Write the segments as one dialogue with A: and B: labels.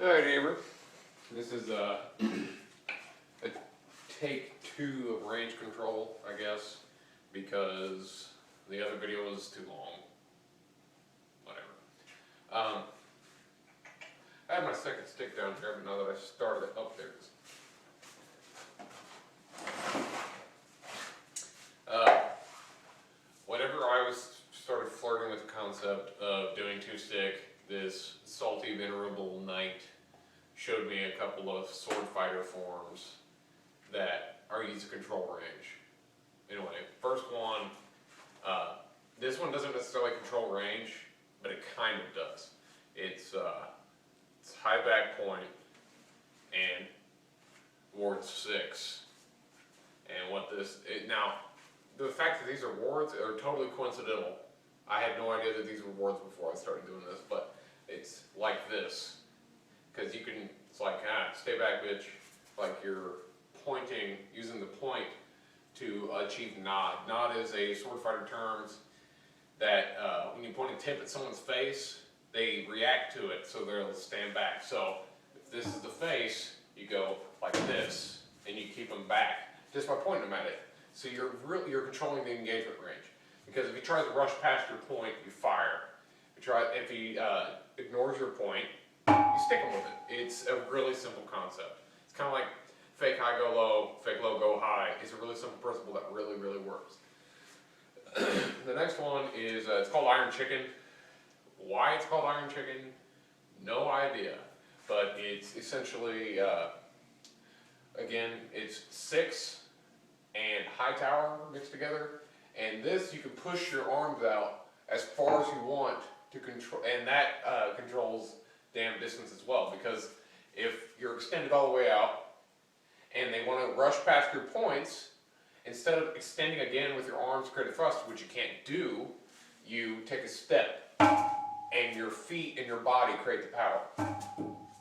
A: Alright, Heber. This is a take 2 of range control, I guess, because the other video was too long. Whatever. I had my second stick down here, but now that I started it up there. Whenever I started flirting with the concept of doing 2-stick, this salty, venerable knight showed me a couple of sword fighter forms that are used to control range. Anyway, first one, this one doesn't necessarily control range, but it kind of does. It's high back point and ward 6. And what now, the fact that these are wards are totally coincidental. I had no idea that these were wards before I started doing this, but it's like this. Because you can, it's like, stay back, bitch. Like you're pointing, using the point to achieve nod. Nod is a sword fighter terms that when you point a tip at someone's face, they react to it, so they'll stand back. So if this is the face, you go like this, and you keep them back just by pointing them at it. So you're controlling the engagement range. Because if he tries to rush past your point, you fire. If he ignores your point, you stick him with it. It's a really simple concept. It's kind of like fake high, go low, fake low, go high. It's a really simple principle that really, really works. The next one is, it's called Iron Chicken. Why it's called Iron Chicken, no idea. But it's essentially, again, it's 6 and high tower mixed together. And this, you can push your arms out as far as you want to control, and that controls damn distance as well. Because if you're extended all the way out, and they want to rush past your points, instead of extending again with your arms to create a thrust, which you can't do, you take a step, and your feet and your body create the power.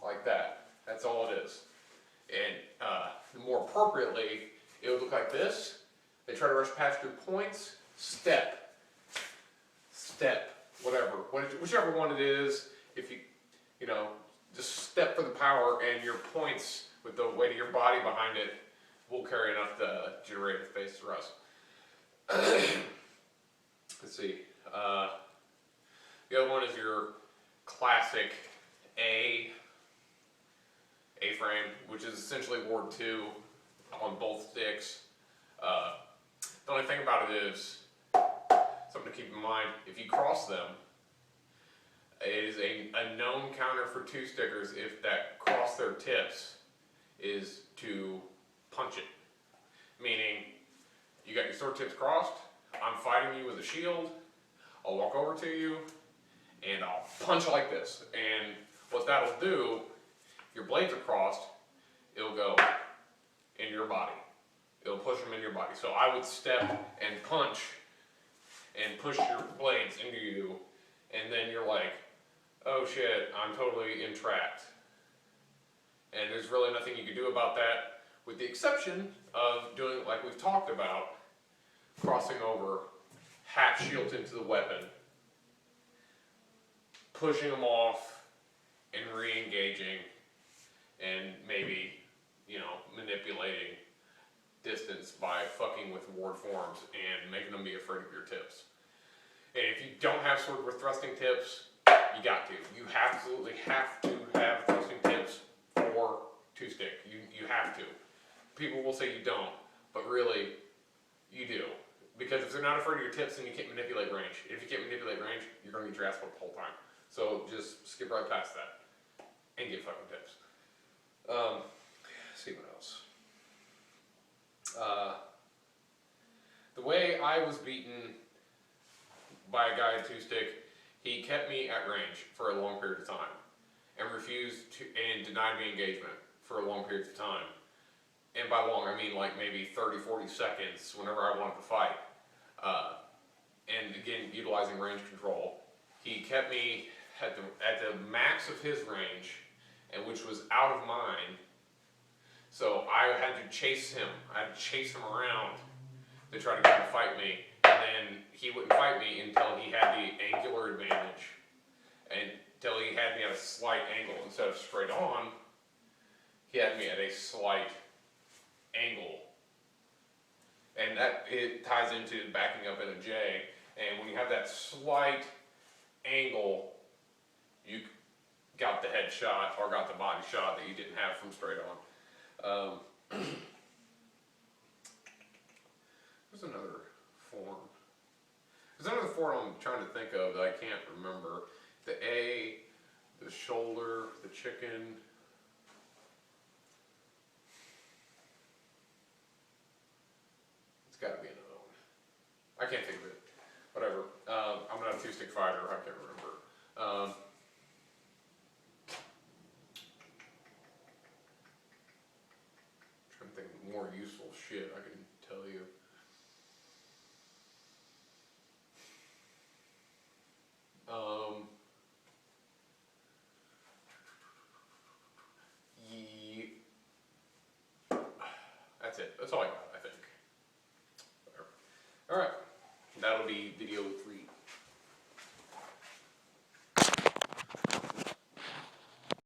A: Like that. That's all it is. And more appropriately, it would look like this. They try to rush past your points, step, whatever. Whichever one it is, if you know, just step for the power, and your points, with the weight of your body behind it, will carry enough to generate a face thrust. Let's see. The other one is your classic A-frame, which is essentially ward 2 on both sticks. The only thing about it is, something to keep in mind, if you cross them, it is a known counter for 2-stickers if that cross their tips is to punch it. Meaning, you got your sword tips crossed, I'm fighting you with a shield, I'll walk over to you, and I'll punch like this. And what that'll do, your blades are crossed, it'll go in your body. It'll push them in your body. So I would step and punch and push your blades into you, and then you're like, oh shit, I'm totally entrapped. And there's really nothing you can do about that, with the exception of doing, like we've talked about, crossing over, half shield into the weapon, pushing them off, and re-engaging, and maybe, you know, manipulating distance by fucking with ward forms and making them be afraid of your tips. And if you don't have sword with thrusting tips, you got to. You absolutely have to have thrusting tips for 2-stick. You have to. People will say you don't, but really, you do. Because if they're not afraid of your tips, then you can't manipulate range. If you can't manipulate range, you're going to get your ass whooped the whole time. So just skip right past that and get fucking tips. Let's see what else. The way I was beaten by a guy at 2-stick, he kept me at range for a long period of time and refused to, and denied me engagement for a long period of time. And by long, I mean like maybe 30, 40 seconds whenever I wanted to fight. And again, utilizing range control. He kept me at the max of his range, and which was out of mine. So I had to chase him. I had to chase him around to try to get him to fight me. And then he wouldn't fight me until he had the angular advantage. And until he had me at at a slight angle instead of straight on. He had me at a slight angle, and that it ties into backing up in a J. And when you have that slight angle, you got the head shot or got the body shot that you didn't have from straight on. There's another form. There's another form I'm trying to think of that I can't remember. The A, the shoulder, the chicken. It's got to be another one. I can't think of it. Whatever. I'm not a two-stick fighter. I can't remember. Trying to think of more useful shit I can tell you. That's it. That's all I got, I think. Alright. That'll be video 3.